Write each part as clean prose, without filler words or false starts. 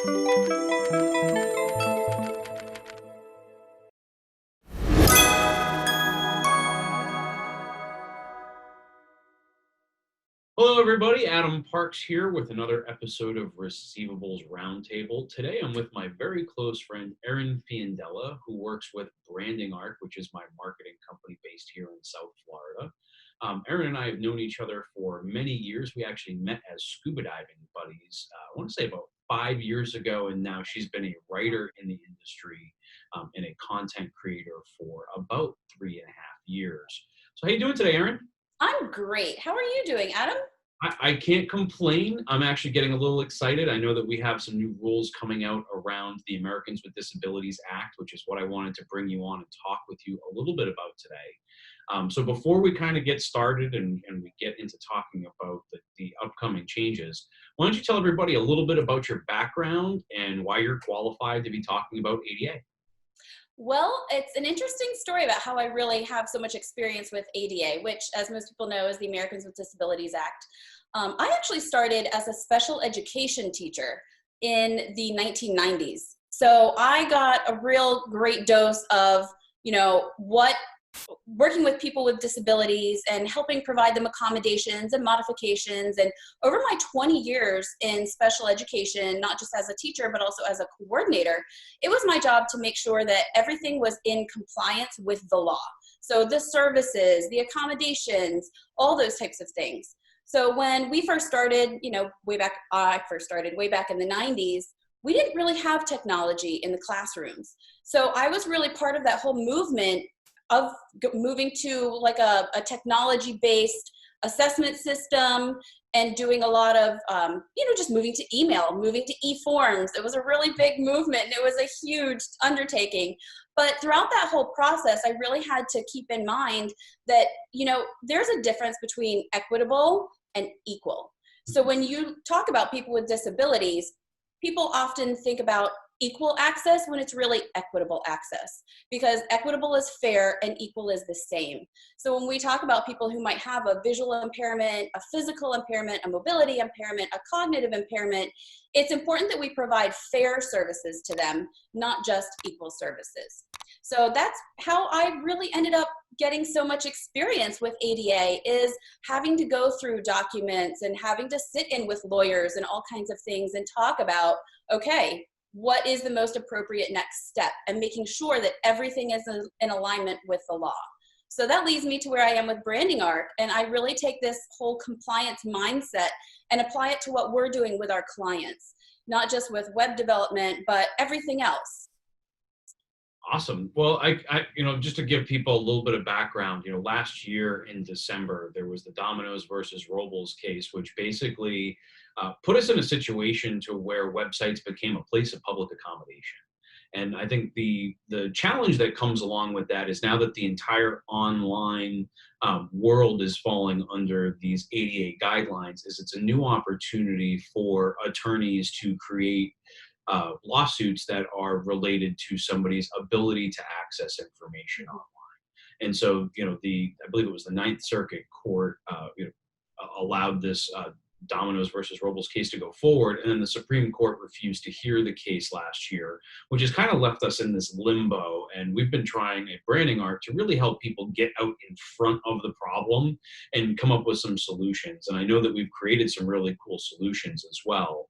Hello, everybody. Adam Parks here with another episode of Receivables Roundtable. Today, I'm with my very close friend, Eryn Fiondella, who works with Branding Arc, which is my marketing company based here in South Florida. Eryn and I have known each other for many years. We actually met as scuba diving buddies, I want to say about 5 years ago, and now she's been a writer in the industry and a content creator for about 3.5 years. So how you doing today, Eryn? I'm great. How are you doing, Adam? I can't complain. I'm actually getting a little excited. I know that we have some new rules coming out around the Americans with Disabilities Act, which is what I wanted to bring you on and talk with you a little bit about today. So before we kind of get started and we get into talking about the upcoming changes, why don't you tell everybody a little bit about your background and why you're qualified to be talking about ADA? Well, it's an interesting story about how I really have so much experience with ADA, which, as most people know, is the Americans with Disabilities Act. I actually started as a special education teacher in the 1990s. So I got a real great dose of, what working with people with disabilities and helping provide them accommodations and modifications. And over my 20 years in special education, not just as a teacher, but also as a coordinator, it was my job to make sure that everything was in compliance with the law. So the services, the accommodations, all those types of things. So when we first started, I first started way back in the 90s, we didn't really have technology in the classrooms. So I was really part of that whole movement of moving to like a technology-based assessment system and doing a lot of, just moving to email, moving to e-forms. It was a really big movement and it was a huge undertaking. But throughout that whole process, I really had to keep in mind that, there's a difference between equitable and equal. So when you talk about people with disabilities, people often think about equal access when it's really equitable access, because equitable is fair and equal is the same. So when we talk about people who might have a visual impairment, a physical impairment, a mobility impairment, a cognitive impairment, it's important that we provide fair services to them, not just equal services. So that's how I really ended up getting so much experience with ADA, is having to go through documents and having to sit in with lawyers and all kinds of things and talk about, okay, what is the most appropriate next step, and making sure that everything is in alignment with the law. So that leads me to where I am with Branding Arc, and I really take this whole compliance mindset and apply it to what we're doing with our clients, not just with web development, but everything else. Awesome. Well, I just to give people a little bit of background, last year in December, there was the Domino's versus Robles case, which basically put us in a situation to where websites became a place of public accommodation. And I think the challenge that comes along with that is now that the entire online world is falling under these ADA guidelines, is it's a new opportunity for attorneys to create lawsuits that are related to somebody's ability to access information online. And so, I believe it was the Ninth Circuit Court allowed this Domino's versus Robles case to go forward, and then the Supreme Court refused to hear the case last year, which has kind of left us in this limbo. And we've been trying at Branding Arc to really help people get out in front of the problem and come up with some solutions. And I know that we've created some really cool solutions as well.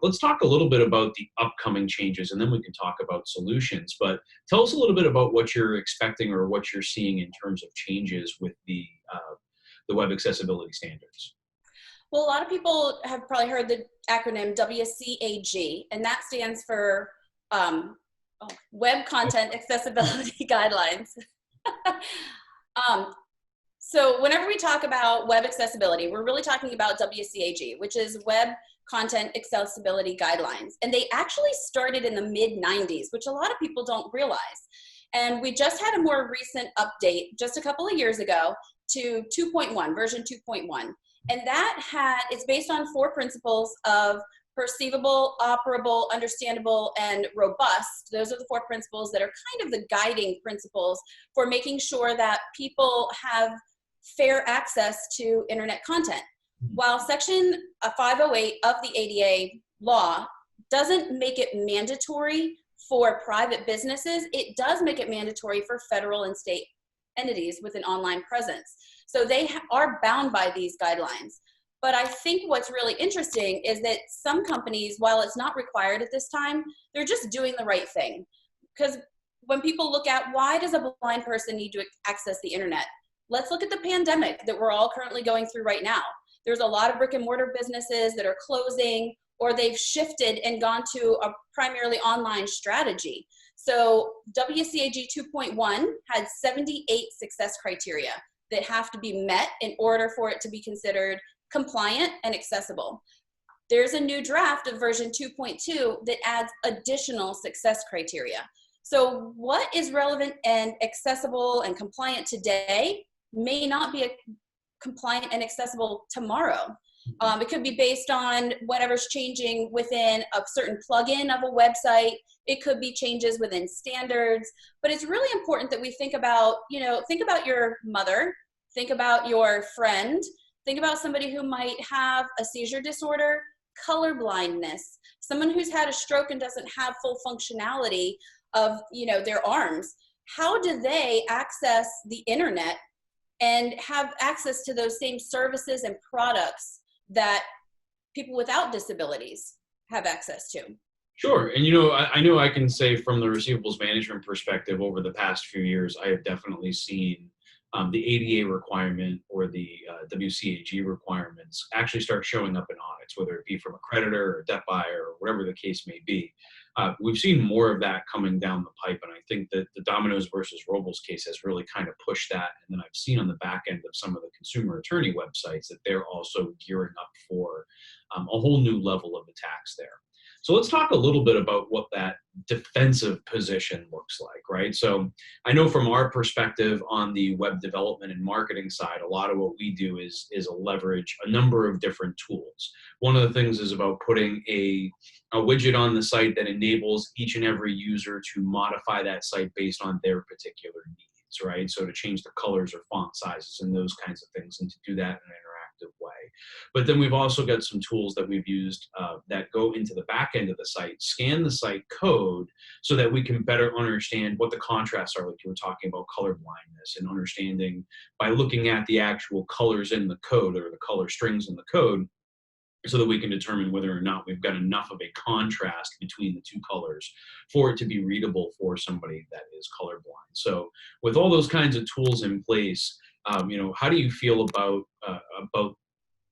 Let's talk a little bit about the upcoming changes, and then we can talk about solutions. But tell us a little bit about what you're expecting or what you're seeing in terms of changes with the web accessibility standards. Well, a lot of people have probably heard the acronym WCAG, and that stands for Web Content Accessibility Guidelines. So whenever we talk about web accessibility, we're really talking about WCAG, which is Web Content Accessibility Guidelines. And they actually started in the mid-90s, which a lot of people don't realize. And we just had a more recent update just a couple of years ago to 2.1, version 2.1. And it's based on 4 principles of perceivable, operable, understandable, and robust. Those are the 4 principles that are kind of the guiding principles for making sure that people have fair access to internet content. While Section 508 of the ADA law doesn't make it mandatory for private businesses. It does make it mandatory for federal and state entities with an online presence. So they are bound by these guidelines. But I think what's really interesting is that some companies, while it's not required at this time, they're just doing the right thing. Because when people look at why does a blind person need to access the internet, let's look at the pandemic that we're all currently going through right now. There's a lot of brick and mortar businesses that are closing, or they've shifted and gone to a primarily online strategy. So WCAG 2.1 had 78 success criteria that have to be met in order for it to be considered compliant and accessible. There's a new draft of version 2.2 that adds additional success criteria. So what is relevant and accessible and compliant today may not be compliant and accessible tomorrow. It could be based on whatever's changing within a certain plugin of a website. It could be changes within standards, but it's really important that we think about, think about your mother, think about your friend, think about somebody who might have a seizure disorder, color blindness, someone who's had a stroke and doesn't have full functionality of, their arms. How do they access the internet and have access to those same services and products that people without disabilities have access to? Sure. And, I know I can say from the receivables management perspective, over the past few years, I have definitely seen the ADA requirement or the WCAG requirements actually start showing up in audits, whether it be from a creditor or debt buyer or whatever the case may be. We've seen more of that coming down the pipe, and I think that the Domino's versus Robles case has really kind of pushed that. And then I've seen on the back end of some of the consumer attorney websites that they're also gearing up for a whole new level of attacks there. So let's talk a little bit about what that defensive position looks like, right? So I know from our perspective on the web development and marketing side, a lot of what we do is leverage a number of different tools. One of the things is about putting a widget on the site that enables each and every user to modify that site based on their particular needs, right? So to change the colors or font sizes and those kinds of things, and to do that in an interactive way. But then we've also got some tools that we've used that go into the back end of the site, scan the site code so that we can better understand what the contrasts are, like you were talking about color blindness, and understanding by looking at the actual colors in the code or the color strings in the code, so that we can determine whether or not we've got enough of a contrast between the two colors for it to be readable for somebody that is colorblind. So with all those kinds of tools in place, how do you feel about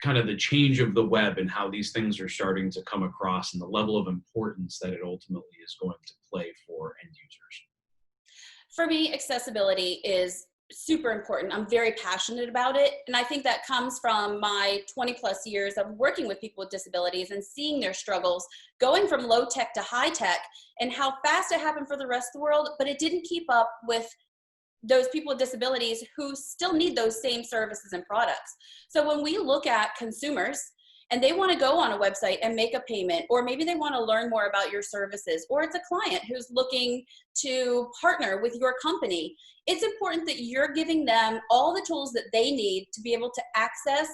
kind of the change of the web and how these things are starting to come across and the level of importance that it ultimately is going to play for end users? For me, accessibility is super important. I'm very passionate about it. And I think that comes from my 20 plus years of working with people with disabilities and seeing their struggles, going from low tech to high tech, and how fast it happened for the rest of the world, but it didn't keep up with those people with disabilities who still need those same services and products. So when we look at consumers and they want to go on a website and make a payment, or maybe they want to learn more about your services, or it's a client who's looking to partner with your company, it's important that you're giving them all the tools that they need to be able to access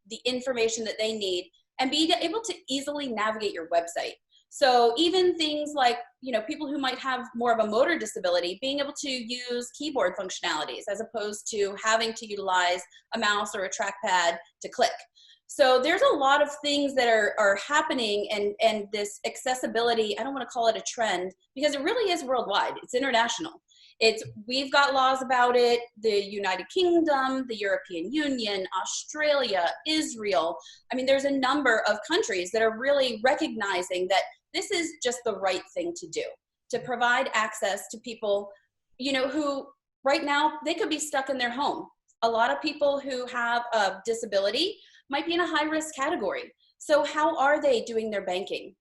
the information that they need and be able to easily navigate your website. So even things like, people who might have more of a motor disability, being able to use keyboard functionalities as opposed to having to utilize a mouse or a trackpad to click. So there's a lot of things that are happening, and this accessibility, I don't want to call it a trend because it really is worldwide. It's international. We've got laws about it, the United Kingdom, the European Union, Australia, Israel. I mean, there's a number of countries that are really recognizing that this is just the right thing to do, to provide access to people, who right now they could be stuck in their home. A lot of people who have a disability might be in a high risk category. So how are they doing their banking?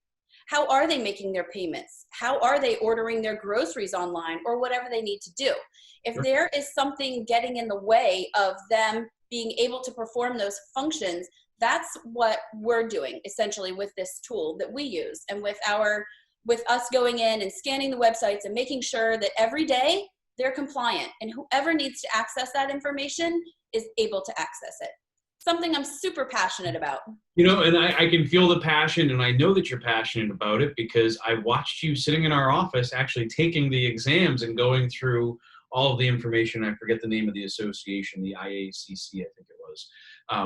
How are they making their payments? How are they ordering their groceries online or whatever they need to do? If there is something getting in the way of them being able to perform those functions, that's what we're doing essentially with this tool that we use, and with us going in and scanning the websites and making sure that every day they're compliant, and whoever needs to access that information is able to access it. something I'm super passionate about. And I can feel the passion, and I know that you're passionate about it because I watched you sitting in our office actually taking the exams and going through all of the information. I forget the name of the association, the IACC, I think it was,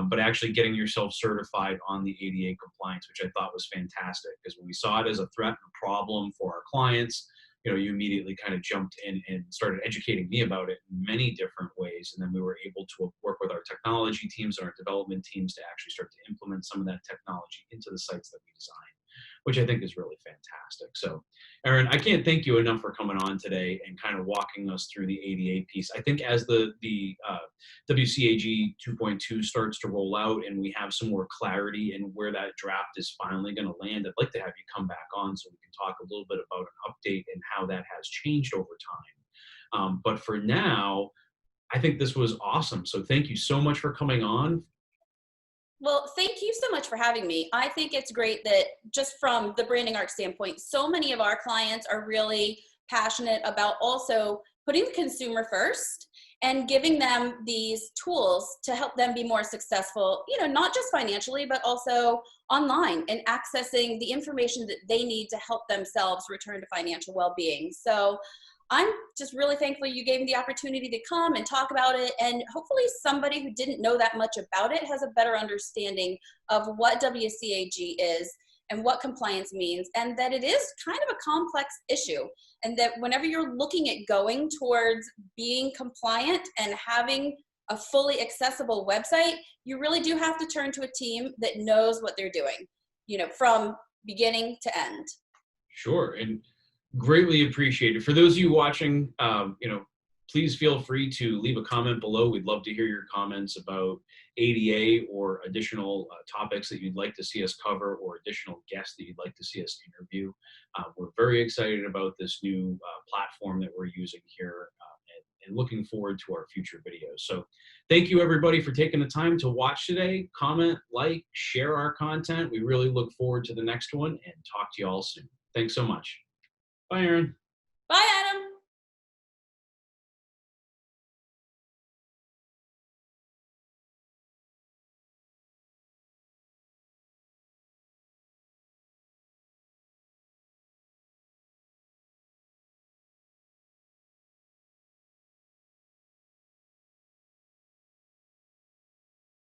but actually getting yourself certified on the ADA compliance, which I thought was fantastic because when we saw it as a threat and a problem for our clients, you immediately kind of jumped in and started educating me about it in many different ways. And then we were able to work with our technology teams and our development teams to actually start to implement some of that technology into the sites that we design, which I think is really fantastic. So, Eryn, I can't thank you enough for coming on today and kind of walking us through the ADA piece. I think as the WCAG 2.2 starts to roll out and we have some more clarity in where that draft is finally going to land, I'd like to have you come back on so we can talk a little bit about an update and how that has changed over time. But for now, I think this was awesome. So thank you so much for coming on. Well, thank you so much for having me. I think it's great that just from the branding arc standpoint, so many of our clients are really passionate about also putting the consumer first and giving them these tools to help them be more successful, not just financially, but also online and accessing the information that they need to help themselves return to financial well-being. So I'm just really thankful you gave me the opportunity to come and talk about it, and hopefully somebody who didn't know that much about it has a better understanding of what WCAG is and what compliance means, and that it is kind of a complex issue, and that whenever you're looking at going towards being compliant and having a fully accessible website, you really do have to turn to a team that knows what they're doing, from beginning to end. Sure. And greatly appreciated. For those of you watching, please feel free to leave a comment below. We'd love to hear your comments about ADA or additional topics that you'd like to see us cover or additional guests that you'd like to see us interview. We're very excited about this new platform that we're using here and looking forward to our future videos. So thank you everybody for taking the time to watch today. Comment, like, share our content. We really look forward to the next one and talk to you all soon. Thanks so much. Bye, Eryn.